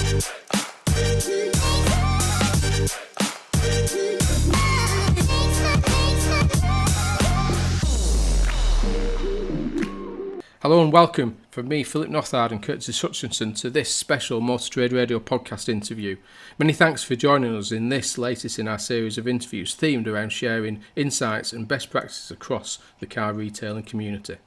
Hello and welcome from me, Philip Northard and Curtis Hutchinson, to this special Motor Trade Radio podcast interview. Many thanks for joining us in this latest in our series of interviews themed around sharing insights and best practices across the car retailing community.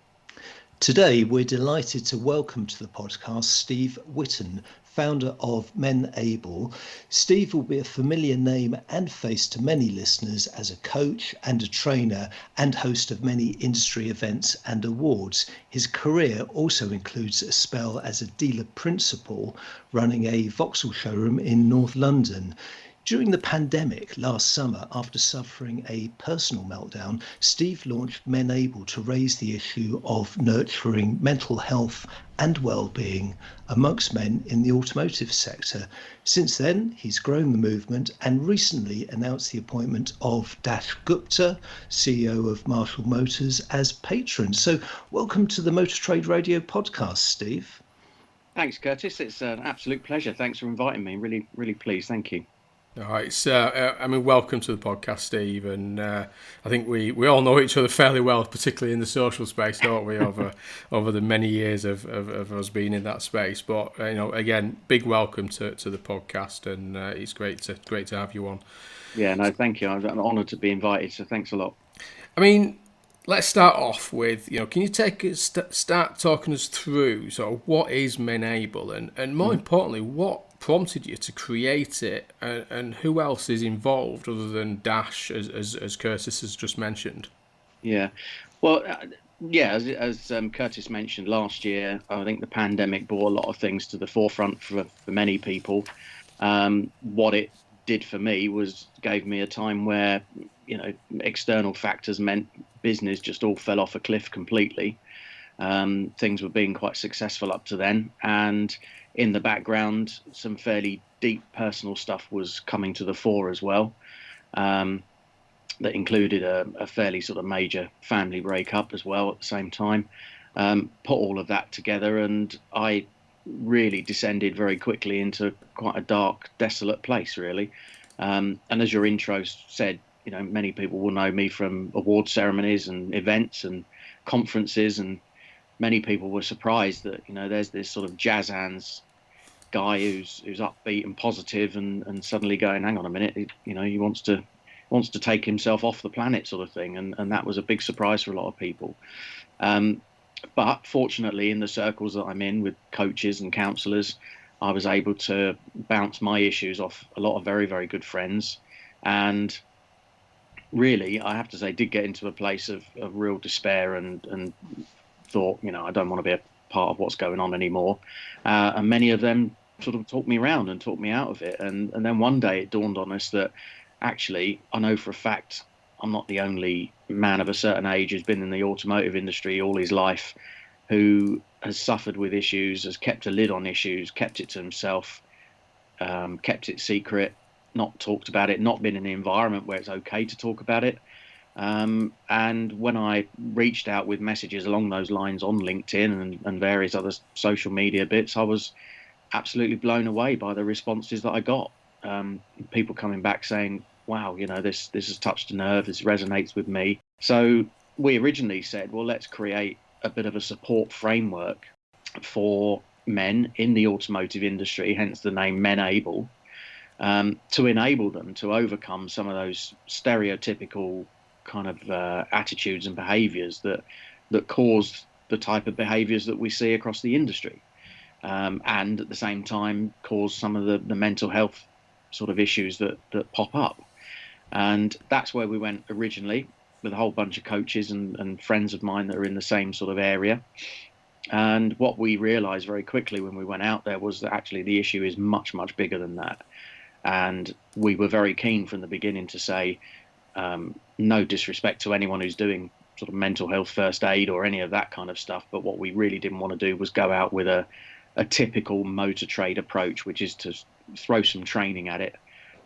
Today, we're delighted to welcome to the podcast Steve Whitton, founder of Menable. Steve will be a familiar name and face to many listeners as a coach and a trainer and host of many industry events and awards. His career also includes a spell as a dealer principal running a Vauxhall showroom in North London. During the pandemic last summer, after suffering a personal meltdown, Steve launched Menable to raise the issue of nurturing mental health and well-being amongst men in the automotive sector. Since then, he's grown the movement and recently announced the appointment of Dash Gupta, CEO of Marshall Motors, as patron. So welcome to the Motor Trade Radio podcast, Steve. Thanks, Curtis. It's an absolute pleasure. Thanks for inviting me. Really pleased. Thank you. All right, so welcome to the podcast, Steve, and I think we all know each other fairly well, particularly in the social space, don't we? Over the many years of us being in that space. But again, big welcome to the podcast, and it's great to have you on. Yeah, no, thank you. I'm honoured to be invited. So thanks a lot. I mean, let's start off with can you start talking us through sort of what is Menable, and more importantly, what prompted you to create it, and who else is involved other than Dash, as Curtis has just mentioned? Yeah, well, as Curtis mentioned, last year, I think the pandemic brought a lot of things to the forefront for many people. What it did for me was gave me a time where, external factors meant business just all fell off a cliff completely. Things were being quite successful up to then, and in the background, some fairly deep personal stuff was coming to the fore as well. That included a fairly sort of major family breakup as well at the same time. Put all of that together, and I really descended very quickly into quite a dark, desolate place, really. And as your intro said, many people will know me from award ceremonies and events and conferences, and many people were surprised that there's this sort of jazz hands guy who's upbeat and positive, and suddenly going, hang on a minute, he wants to take himself off the planet, sort of thing, and that was a big surprise for a lot of people. But fortunately, in the circles that I'm in with coaches and counsellors, I was able to bounce my issues off a lot of very, very good friends, and really, I have to say, did get into a place of real despair and thought, I don't want to be a part of what's going on anymore. And many of them sort of talked me around and talked me out of it. And then one day it dawned on us that actually, I know for a fact I'm not the only man of a certain age who's been in the automotive industry all his life who has suffered with issues, has kept a lid on issues, kept it to himself, kept it secret, not talked about it, not been in an environment where it's okay to talk about it. And when I reached out with messages along those lines on LinkedIn and various other social media bits, I was absolutely blown away by the responses that I got. People coming back saying, wow, this has touched a nerve, this resonates with me. So we originally said, well, let's create a bit of a support framework for men in the automotive industry, hence the name Menable, to enable them to overcome some of those stereotypical kind of attitudes and behaviours that caused the type of behaviours that we see across the industry, and at the same time cause some of the mental health sort of issues that pop up. And that's where we went originally, with a whole bunch of coaches and friends of mine that are in the same sort of area. And what we realised very quickly when we went out there was that actually the issue is much, much bigger than that. And we were very keen from the beginning to say, no disrespect to anyone who's doing sort of mental health first aid or any of that kind of stuff, but what we really didn't want to do was go out with a typical motor trade approach, which is to throw some training at it,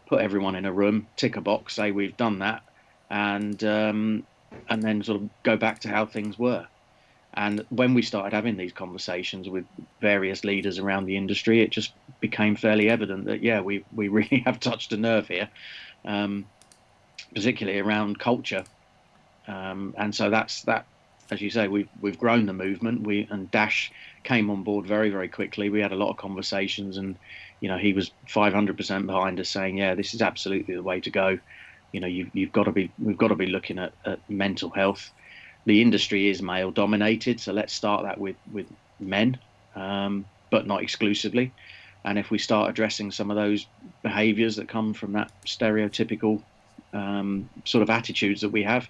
put everyone in a room, tick a box, say we've done that, and then sort of go back to how things were. And when we started having these conversations with various leaders around the industry, it just became fairly evident that, yeah, we really have touched a nerve here, particularly around culture. And so that's that. As you say, we've grown the movement. And Dash came on board very, very quickly. We had a lot of conversations, and he was 500% behind us, saying, yeah, this is absolutely the way to go. We've got to be looking at mental health. The industry is male dominated, so let's start that with men, but not exclusively. And if we start addressing some of those behaviours that come from that stereotypical sort of attitudes that we have,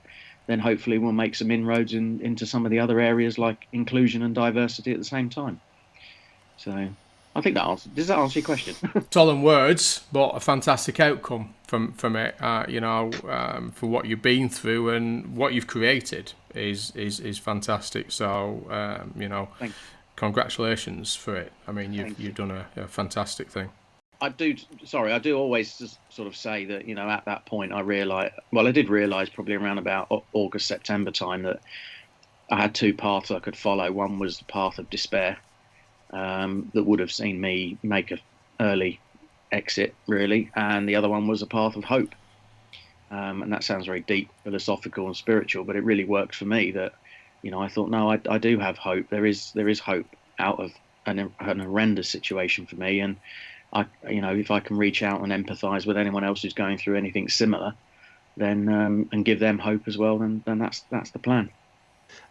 then hopefully we'll make some inroads into some of the other areas like inclusion and diversity at the same time. So I think does that answer your question? Solemn words, but a fantastic outcome from it. For what you've been through and what you've created is fantastic. So congratulations for it. I mean, you've done a fantastic thing. I do always just sort of say that, at that point I did realise probably around about August, September time that I had two paths I could follow. One was the path of despair, that would have seen me make an early exit, really, and the other one was a path of hope. And that sounds very deep, philosophical and spiritual, but it really worked for me that, I thought, no, I do have hope. There is hope out of an horrendous situation for me, and if I can reach out and empathise with anyone else who's going through anything similar, then and give them hope as well, then that's the plan.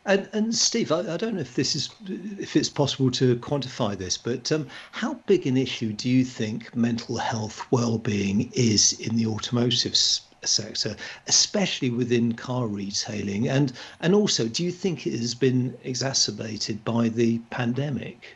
And Steve, I don't know if it's possible to quantify this, but how big an issue do you think mental health well-being is in the automotive sector, especially within car retailing, and also, do you think it has been exacerbated by the pandemic?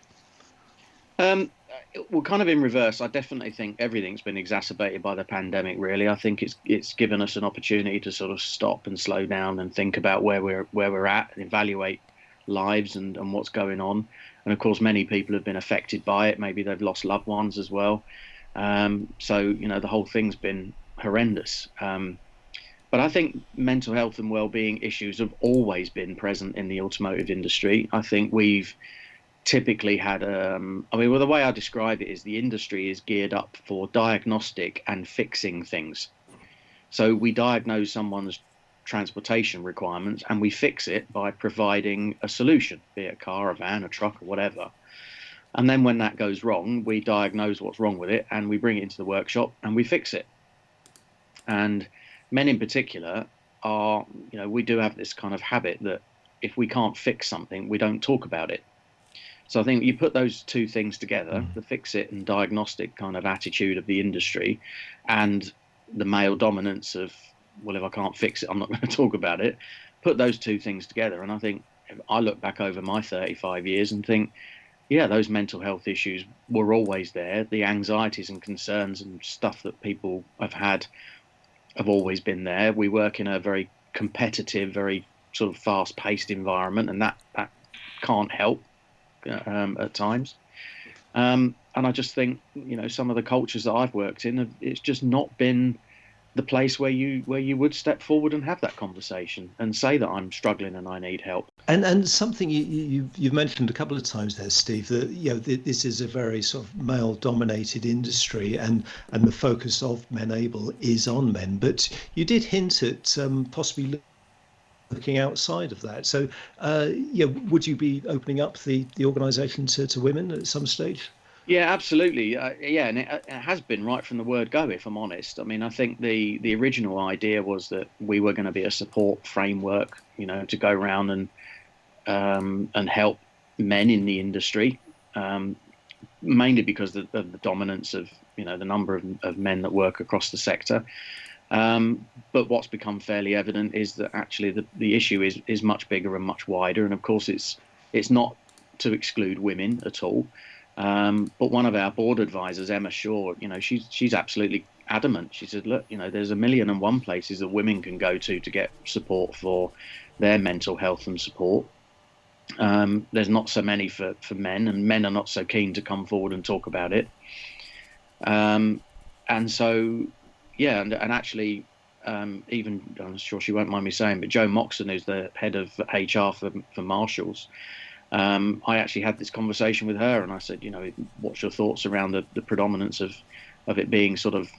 Well, kind of in reverse. I definitely think everything's been exacerbated by the pandemic, really. I think it's given us an opportunity to sort of stop and slow down and think about where we're at and evaluate lives and what's going on. And of course, many people have been affected by it. Maybe they've lost loved ones as well. So the whole thing's been horrendous. But I think mental health and well-being issues have always been present in the automotive industry. I think we've typically had the way I describe it is the industry is geared up for diagnostic and fixing things. So we diagnose someone's transportation requirements and we fix it by providing a solution, be it a car, a van, a truck, or whatever. And then when that goes wrong, we diagnose what's wrong with it and we bring it into the workshop and we fix it. And men in particular we do have this kind of habit that if we can't fix something, we don't talk about it. So I think you put those two things together, the fix it and diagnostic kind of attitude of the industry and the male dominance of, well, if I can't fix it, I'm not going to talk about it. Put those two things together. And I think I look back over my 35 years and think, yeah, those mental health issues were always there. The anxieties and concerns and stuff that people have had have always been there. We work in a very competitive, very sort of fast-paced environment, and that can't help. At times, and I just think some of the cultures that I've worked in, it's just not been the place where you would step forward and have that conversation and say that I'm struggling and I need help. And something you've mentioned a couple of times there, Steve, that this is a very sort of male-dominated industry, and the focus of Menable is on men. But you did hint at possibly looking outside of that. So, would you be opening up the organisation to women at some stage? Yeah, absolutely. And it has been right from the word go, if I'm honest. I mean, I think the original idea was that we were going to be a support framework, to go around and help men in the industry, mainly because of the dominance of, the number of men that work across the sector. But what's become fairly evident is that actually the issue is much bigger and much wider. And of course, it's not to exclude women at all. But one of our board advisors, Emma Shaw, she's absolutely adamant. She said, look, there's 1,000,001 places that women can go to get support for their mental health and support. There's not so many for men, and men are not so keen to come forward and talk about it. And so, yeah, and actually, even, I'm sure she won't mind me saying, but Jo Moxon, who's the head of HR for Marshalls, I actually had this conversation with her, and I said, what's your thoughts around the predominance of it being sort of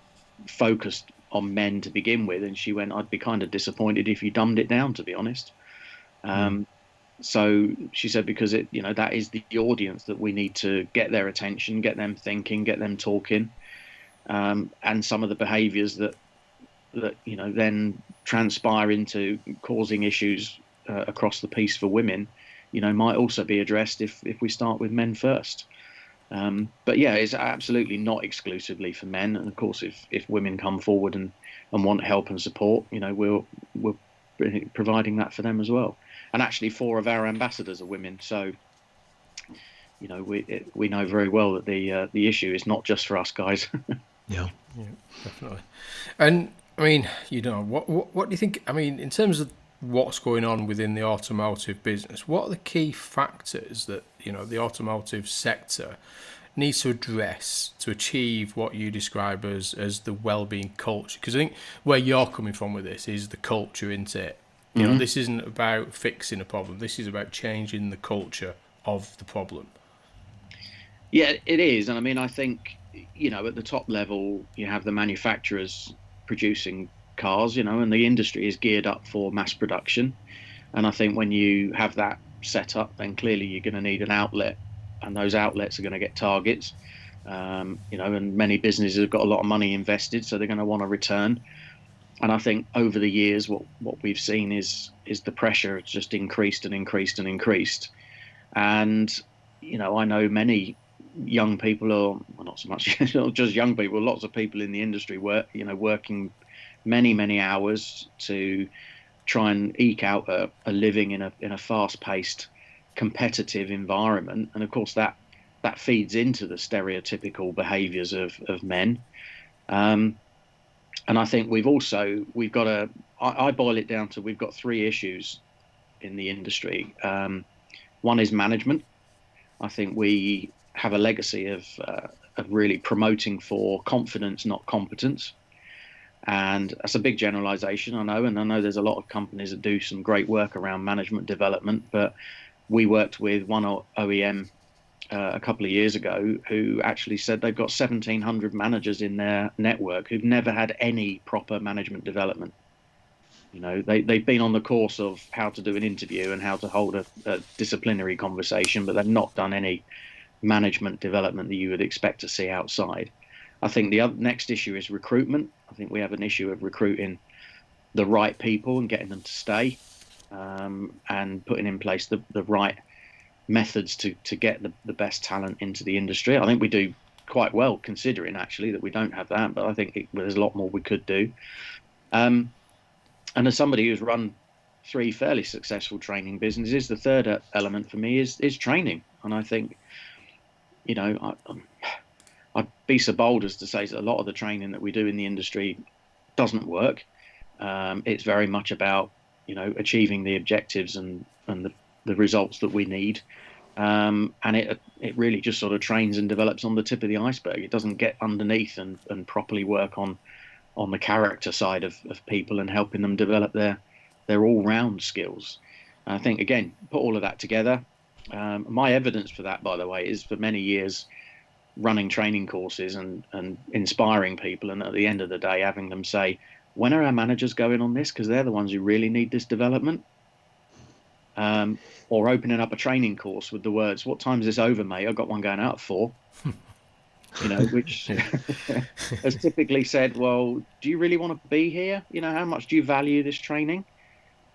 focused on men to begin with? And she went, I'd be kind of disappointed if you dumbed it down, to be honest. So she said, because that is the audience that we need to get their attention, get them thinking, get them talking, and some of the behaviours that then transpire into causing issues across the piece for women, might also be addressed if we start with men first. But yeah, it's absolutely not exclusively for men. And of course, if women come forward and want help and support, we're providing that for them as well. And actually, 4 of our ambassadors are women, so we know very well that the issue is not just for us guys. Yeah. Yeah, definitely. And I mean, what do you think? I mean, in terms of what's going on within the automotive business, what are the key factors that the automotive sector needs to address to achieve what you describe as the wellbeing culture? Because I think where you're coming from with this is the culture, isn't it? This isn't about fixing a problem. This is about changing the culture of the problem. Yeah, it is. And I mean, I think, at the top level, you have the manufacturers producing cars, and the industry is geared up for mass production. And I think when you have that set up, then clearly you're going to need an outlet, and those outlets are going to get targets. And many businesses have got a lot of money invested, so they're going to want a return. And I think over the years, what we've seen is the pressure has just increased and increased and increased. And I know many young people, or well, not so much not just young people, lots of people in the industry working many hours to try and eke out a living in a fast-paced, competitive environment. And of course that feeds into the stereotypical behaviours of men. And I think we've got I boil it down to, we've got 3 issues in the industry. One is management. I think we have a legacy of really promoting for confidence, not competence. And that's a big generalization, I know. And I know there's a lot of companies that do some great work around management development. But we worked with one OEM a couple of years ago who actually said they've got 1,700 managers in their network who've never had any proper management development. They've been on the course of how to do an interview and how to hold a disciplinary conversation, but they've not done any management development that you would expect to see outside. I think the next issue is recruitment. I think we have an issue of recruiting the right people and getting them to stay, and putting in place the right methods to get the best talent into the industry. I think we do quite well, considering actually that we don't have that, but I think there's a lot more we could do. And as somebody who's run 3 fairly successful training businesses, the third element for me is training. And I think, I'd be so bold as to say that a lot of the training that we do in the industry doesn't work. It's very much about, achieving the objectives and the results that we need. And it really just sort of trains and develops on the tip of the iceberg. It doesn't get underneath and properly work on the character side of people and helping them develop their all-round skills. And I think, again, put all of that together. My evidence for that, by the way, is for many years running training courses and inspiring people, and at the end of the day having them say, when are our managers going on this? Because they're the ones who really need this development. Or opening up a training course with the words, what time's this over, mate? I've got one going out at 4. Which has typically said, well, do you really want to be here? How much do you value this training?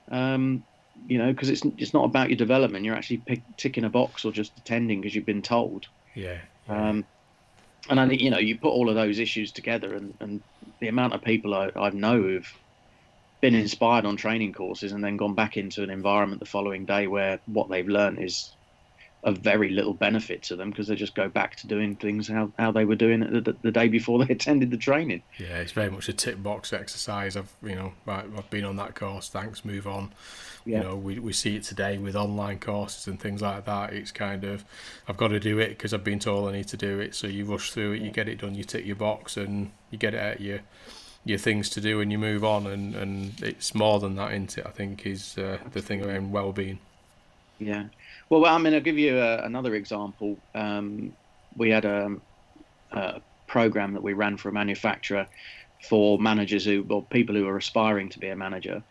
Because it's not about your development. You're actually ticking a box or just attending because you've been told. Yeah. And I think, you put all of those issues together, and the amount of people I know who've been inspired on training courses and then gone back into an environment the following day where what they've learned is of very little benefit to them, because they just go back to doing things how they were doing it the day before they attended the training. Yeah, it's very much a tick box exercise. I've been on that course, thanks, move on. Yeah. We see it today with online courses and things like that. It's kind of, I've got to do it because I've been told I need to do it. So you rush through it, you get it done, you tick your box, and you get it out of your things to do and you move on, and it's more than that, isn't it? I think is the thing around well-being. Yeah. Well, I mean, I'll give you another example. We had a program that we ran for a manufacturer for managers or people who are aspiring to be a manager.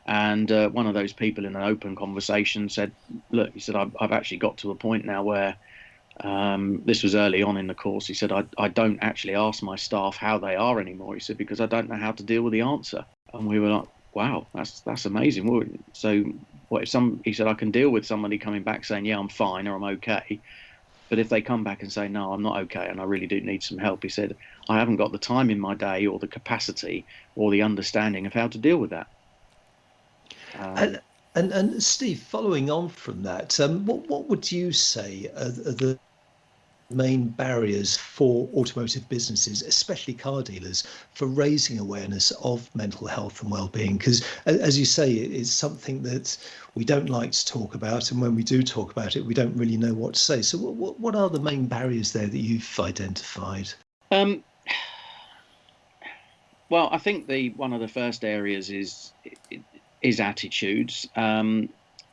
And one of those people in an open conversation said, look, he said, I've actually got to a point now where this was early on in the course. He said, I don't actually ask my staff how they are anymore. He said, because I don't know how to deal with the answer. And we were like, wow, that's amazing. Well, so what if he said, I can deal with somebody coming back saying, yeah, I'm fine or I'm okay. But if they come back and say, no, I'm not okay and I really do need some help, he said, I haven't got the time in my day or the capacity or the understanding of how to deal with that. And Steve, following on from that, what would you say are the main barriers for automotive businesses, especially car dealers, for raising awareness of mental health and well-being? Because, as you say, it's something that we don't like to talk about, and when we do talk about it, we don't really know what to say. So, what are the main barriers there that you've identified? Well, I think one of the first areas is attitudes. I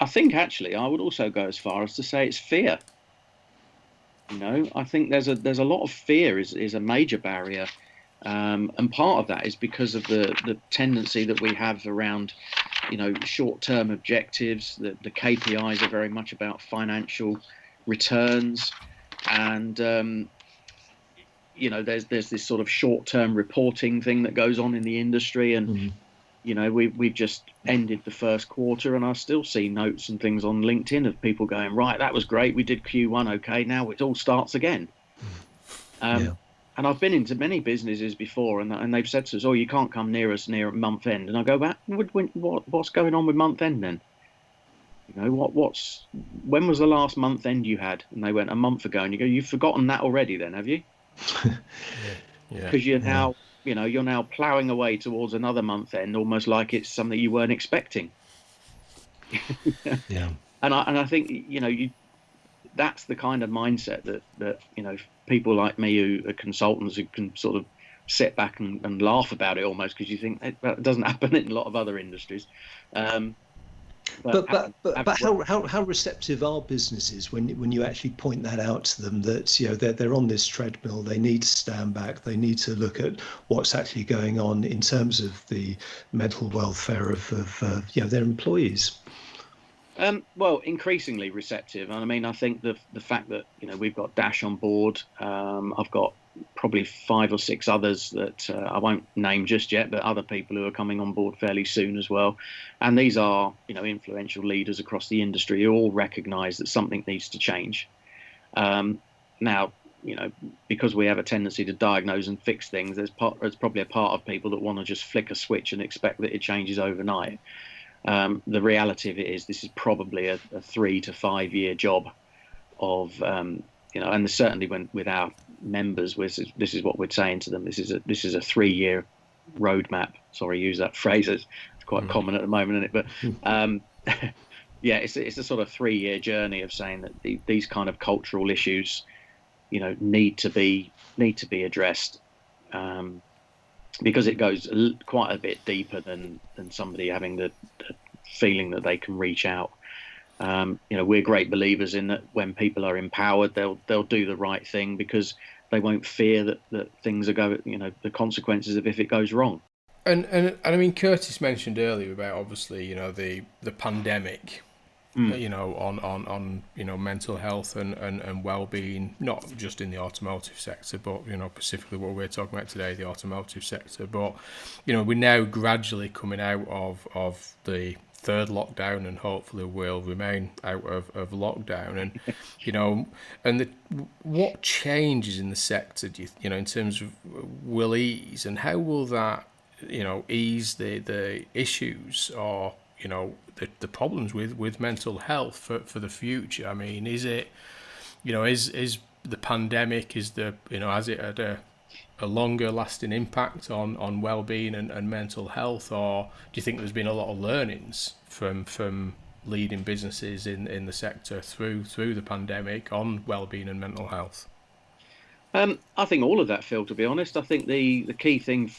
think actually I would also go as far as to say it's fear. I think there's a lot of fear is a major barrier, and part of that is because of the tendency that we have around, short-term objectives. The KPIs are very much about financial returns, and there's this sort of short-term reporting thing that goes on in the industry, and we've just ended the first quarter, and I still see notes and things on LinkedIn of people going, right, that was great, we did Q1 okay, now it all starts again. And I've been into many businesses before, and they've said to us, oh, you can't come near us near month end, and I go, what's going on with month end then? When was the last month end you had? And they went, a month ago. And you go, you've forgotten that already then, have you? Because you're now ploughing away towards another month end, almost like it's something you weren't expecting. And I think that's the kind of mindset that people like me who are consultants who can sort of sit back and laugh about it almost, because you think that doesn't happen in a lot of other industries. But how receptive are businesses when you actually point that out to them, that they're on this treadmill, they need to stand back, they need to look at what's actually going on in terms of the mental welfare of their employees? Well, increasingly receptive. I mean, I think the fact that we've got Dash on board, I've got probably 5 or 6 others that I won't name just yet, but other people who are coming on board fairly soon as well. And these are influential leaders across the industry who all recognise that something needs to change. Now, because we have a tendency to diagnose and fix things, there's probably a part of people that want to just flick a switch and expect that it changes overnight. The reality of it is this is probably a 3 to 5 year job of, and certainly with our members, this is what we're saying to them. This is a 3-year roadmap. Sorry, use that phrase. It's quite common at the moment, isn't it? But yeah, it's a sort of 3-year journey of saying that these kind of cultural issues, need to be addressed. Because it goes quite a bit deeper than somebody having the feeling that they can reach out. We're great believers in that when people are empowered, they'll do the right thing because they won't fear that things are going, the consequences of if it goes wrong. And I mean, Curtis mentioned earlier about obviously the pandemic. On mental health and well-being, not just in the automotive sector, but specifically what we're talking about today, the automotive sector. But we're now gradually coming out of the third lockdown, and hopefully will remain out of lockdown. And what changes in the sector do you in terms of will ease, and how will that ease the issues or the problems with mental health for the future? I mean, is it is the pandemic, has it had a longer lasting impact on well-being and mental health, or do you think there's been a lot of learnings from leading businesses in the sector through the pandemic on well-being and mental health? I think all of that, Phil, to be honest. I think the key thing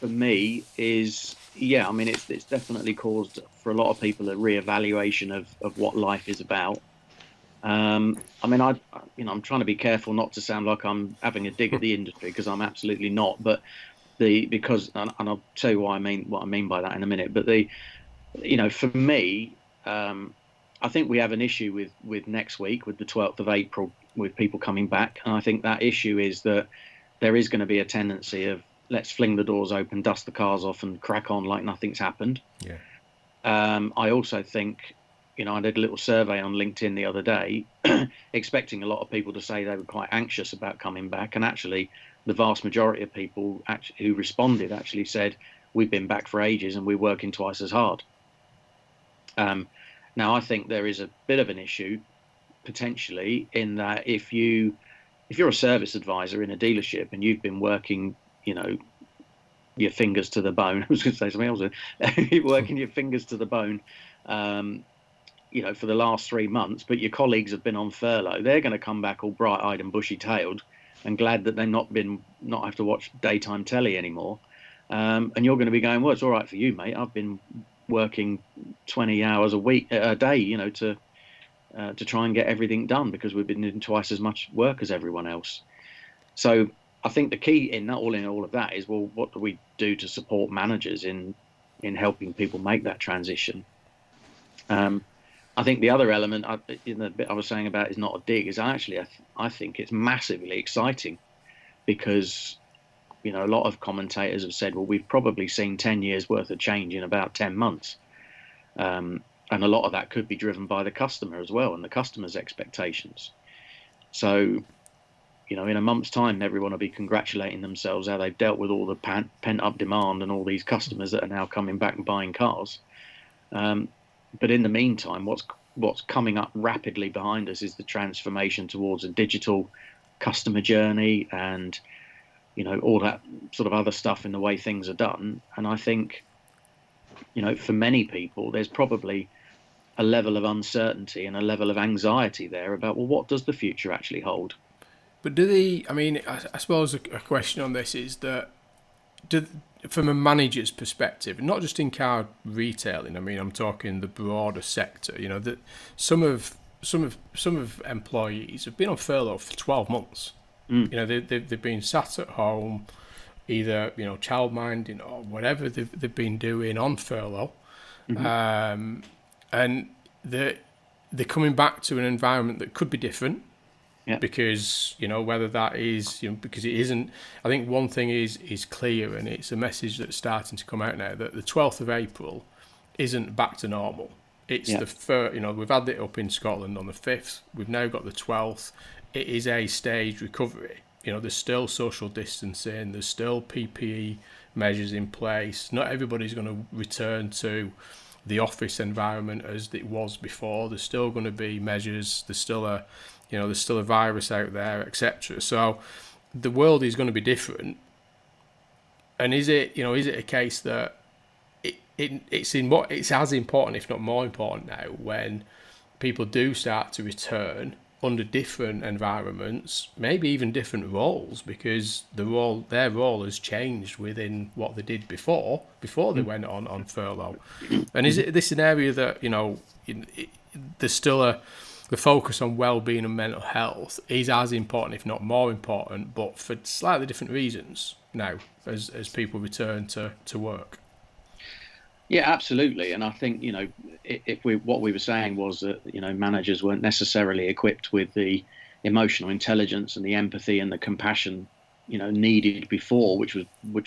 for me is, yeah, I mean, it's definitely caused for a lot of people a reevaluation of what life is about. I mean, I'm trying to be careful not to sound like I'm having a dig at the industry, because I'm absolutely not. But and I'll tell you what I mean by that in a minute. But for me, I think we have an issue with next week, with the 12th of April, with people coming back, and I think that issue is that there is going to be a tendency of, let's fling the doors open, dust the cars off, and crack on like nothing's happened. Yeah. I also think, I did a little survey on LinkedIn the other day, expecting a lot of people to say they were quite anxious about coming back, and actually, the vast majority of people who responded actually said, "We've been back for ages, and we're working twice as hard." Now, I think there is a bit of an issue potentially in that if you're a service advisor in a dealership and you've been working, your fingers to the bone. I was going to say something else. You're working your fingers to the bone, for the last 3 months, but your colleagues have been on furlough. They're going to come back all bright-eyed and bushy-tailed and glad that they're not have to watch daytime telly anymore. And you're going to be going, well, it's all right for you, mate. I've been working 20 hours a day, to try and get everything done, because we've been doing twice as much work as everyone else. So I think the key in all of that is, well, what do we do to support managers in helping people make that transition? I think the other element in the bit I was saying about is not a dig, is I think it's massively exciting, because a lot of commentators have said, well, we've probably seen 10 years worth of change in about 10 months. And a lot of that could be driven by the customer as well, and the customer's expectations. So, in a month's time, everyone will be congratulating themselves how they've dealt with all the pent-up demand and all these customers that are now coming back and buying cars. But in the meantime, what's coming up rapidly behind us is the transformation towards a digital customer journey, and all that sort of other stuff in the way things are done. And I think, for many people, there's probably a level of uncertainty and a level of anxiety there about, well, what does the future actually hold? But I suppose a question on this is that, from a manager's perspective, not just in car retailing, I'm talking the broader sector, that some of employees have been on furlough for 12 months. They've been sat at home, either, childminding or whatever they've been doing on furlough. Mm-hmm. And they're coming back to an environment that could be different. Yeah. Because whether that is because it isn't. I think one thing is clear, and it's a message that's starting to come out now, that the 12th of April isn't back to normal. It's the first. We've had it up in Scotland on the 5th. We've now got the 12th. It is a staged recovery. There's still social distancing. There's still PPE measures in place. Not everybody's going to return to the office environment as it was before. There's still going to be measures. There's still a virus out there, etc. So the world is going to be different. And is it a case that it's as important, if not more important now, when people do start to return under different environments, maybe even different roles, because their role has changed within what they did before they went on furlough. And is it this an area that there's still the focus on well-being and mental health is as important, if not more important, but for slightly different reasons now as people return to work? Yeah, absolutely. And I think, what we were saying was that, managers weren't necessarily equipped with the emotional intelligence and the empathy and the compassion, needed before, which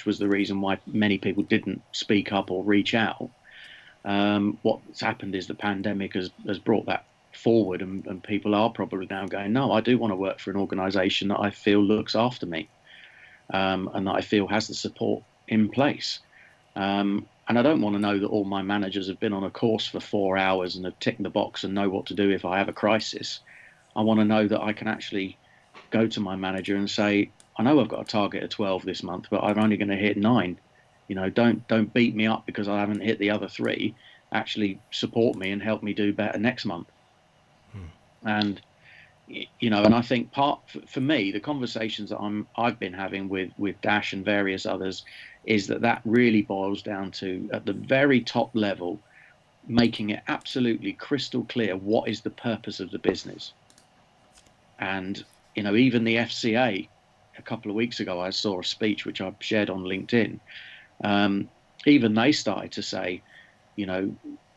was the reason why many people didn't speak up or reach out. What's happened is the pandemic has brought that forward, and people are probably now going, no, I do want to work for an organisation that I feel looks after me, and that I feel has the support in place. And I don't want to know that all my managers have been on a course for 4 hours and have ticked the box and know what to do if I have a crisis. I want to know that I can actually go to my manager and say, I know I've got a target of 12 this month, but I'm only going to hit 9. Don't beat me up because I haven't hit the other 3. Actually support me and help me do better next month. And And I think for me, the conversations that I've been having with Dash and various others is that really boils down to, at the very top level, making it absolutely crystal clear what is the purpose of the business. And even the FCA, a couple of weeks ago, I saw a speech which I shared on LinkedIn. Even they started to say,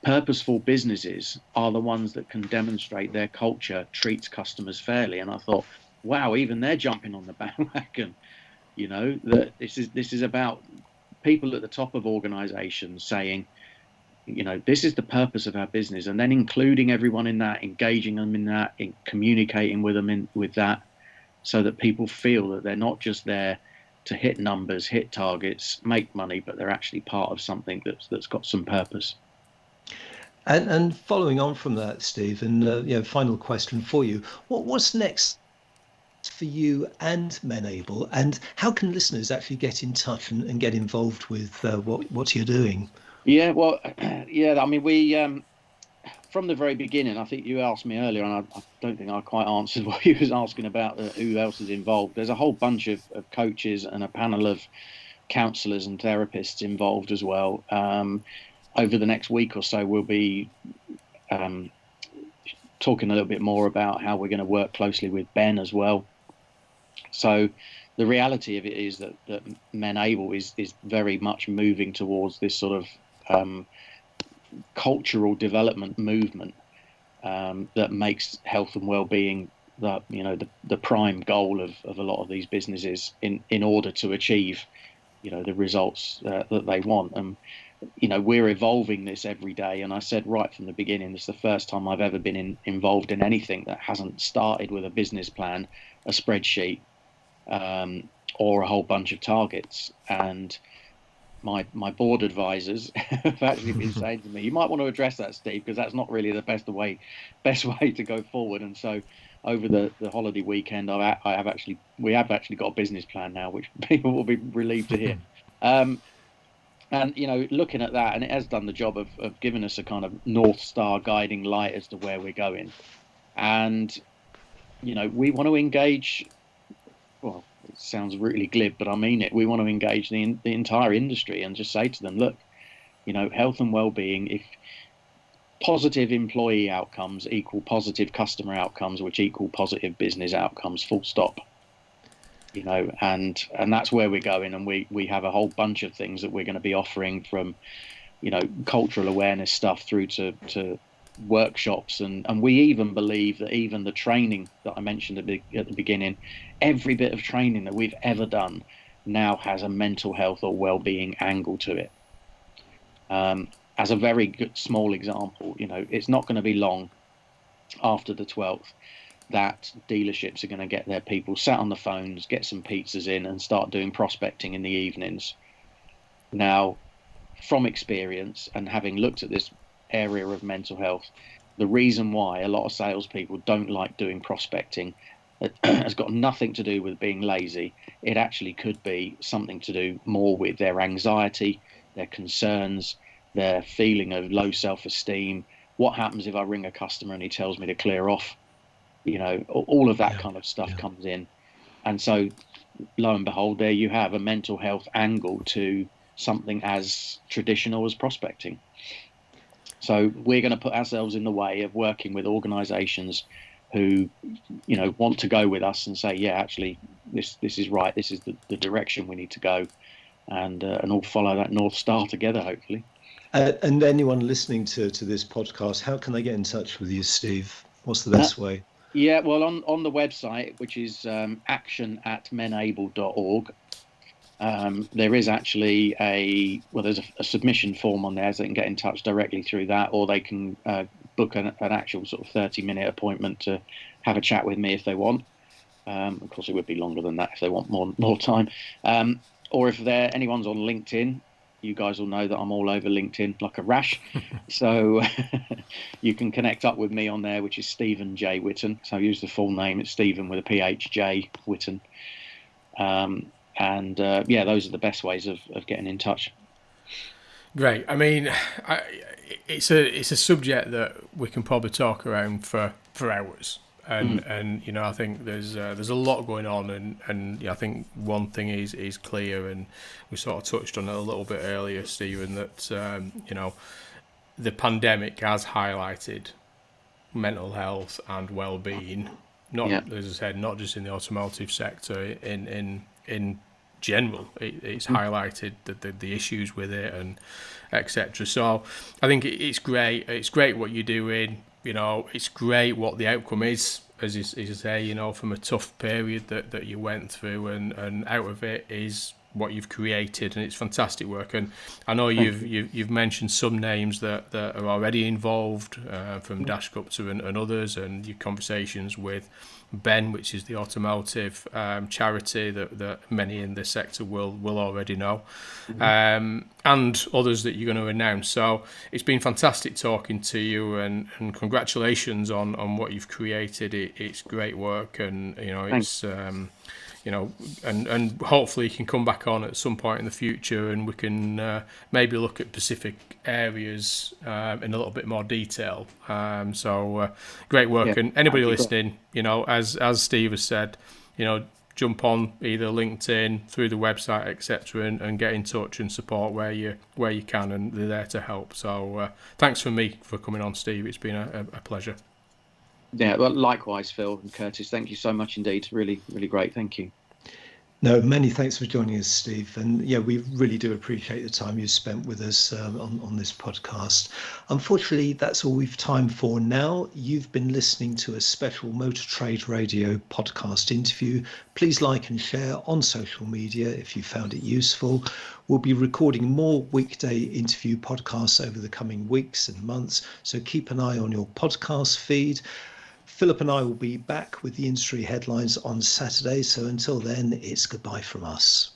purposeful businesses are the ones that can demonstrate their culture treats customers fairly. And I thought, wow, even they're jumping on the bandwagon. That this is about people at the top of organizations saying, this is the purpose of our business, and then including everyone in that, engaging them in that, in communicating with them with that, so that people feel that they're not just there to hit numbers, hit targets, make money, but they're actually part of something that's got some purpose. And following on from that, Steve, and final question for you: what's next for you and Menable, and how can listeners actually get in touch and get involved with what you're doing? Yeah, well, yeah. I mean, we from the very beginning. I think you asked me earlier, and I don't think I quite answered what you was asking about who else is involved. There's a whole bunch of coaches and a panel of counsellors and therapists involved as well. Over the next week or so, we'll be talking a little bit more about how we're going to work closely with Ben as well. So the reality of it is that Menable is very much moving towards this sort of cultural development movement that makes health and well-being the prime goal of a lot of these businesses in order to achieve the results that they want. And we're evolving this every day. And I said right from the beginning, it's the first time I've ever been involved in anything that hasn't started with a business plan, a spreadsheet, or a whole bunch of targets. And my board advisors have actually been saying to me, you might want to address that, Steve, because that's not really the best way to go forward. And so over the holiday weekend, we have actually got a business plan now, which people will be relieved to hear. And looking at that, and it has done the job of giving us a kind of North Star guiding light as to where we're going. And we want to engage. Well, it sounds really glib, but I mean it. We want to engage the entire industry and just say to them, look, health and well-being, if positive employee outcomes equal positive customer outcomes, which equal positive business outcomes, full stop. And that's where we're going. And we have a whole bunch of things that we're going to be offering, from, cultural awareness stuff through to workshops. And we even believe that even the training that I mentioned at the beginning, every bit of training that we've ever done now has a mental health or well-being angle to it. As a very good small example, it's not going to be long after the 12th that dealerships are going to get their people sat on the phones, get some pizzas in, and start doing prospecting in the evenings. Now, from experience and having looked at this area of mental health, the reason why a lot of salespeople don't like doing prospecting has got nothing to do with being lazy. It actually could be something to do more with their anxiety, their concerns, their feeling of low self-esteem. What happens if I ring a customer and he tells me to clear off? All of that kind of stuff comes in. And so, lo and behold, there you have a mental health angle to something as traditional as prospecting. So we're going to put ourselves in the way of working with organizations who, want to go with us and say, yeah, actually, this is right. This is the direction we need to go, and all follow that North Star together, hopefully. And anyone listening to this podcast, how can they get in touch with you, Steve? What's the best way? Yeah, well, on the website, which is action@menable.org, there is actually there's a submission form on there, so they can get in touch directly through that, or they can book an actual sort of 30-minute appointment to have a chat with me if they want. Of course, it would be longer than that if they want more time. Or if anyone's on LinkedIn, you guys will know that I'm all over LinkedIn like a rash. So you can connect up with me on there, which is Stephen J. Whitton. So I use the full name. It's Stephen with a PH, J. Whitton. And those are the best ways of getting in touch. Great. I mean, it's a subject that we can probably talk around for hours. And you know, I think there's a lot going on, and I think one thing is clear, and we sort of touched on it a little bit earlier, Stephen, that you know, the pandemic has highlighted mental health and well-being, not as I said, not just in the automotive sector, in general. It's highlighted the issues with it and etc. So I think it's great. It's great what you're doing. You know, it's great what the outcome is, as you say. You know, from a tough period that you went through, and out of it is what you've created, and it's fantastic work. And I know you've mentioned some names that are already involved, from Dash Gupta and others, and your conversations with Ben, which is the automotive charity that many in this sector will already know, and others that you're going to announce. So it's been fantastic talking to you, and congratulations on what you've created. It's great work, and you know, it's you know, and hopefully you can come back on at some point in the future, and we can maybe look at specific areas in a little bit more detail. So great work, and anybody listening, you know, as Steve has said, you know, jump on either LinkedIn, through the website, etc., and get in touch and support where you can, and they're there to help. So thanks for coming on, Steve. It's been a pleasure. Yeah, well, likewise, Phil and Curtis. Thank you so much indeed. Really, really great. Thank you. No, many thanks for joining us, Steve. And yeah, we really do appreciate the time you spent with us on this podcast. Unfortunately, that's all we've time for now. You've been listening to a special Motor Trade Radio podcast interview. Please like and share on social media if you found it useful. We'll be recording more weekday interview podcasts over the coming weeks and months, so keep an eye on your podcast feed. Philip and I will be back with the industry headlines on Saturday. So until then, it's goodbye from us.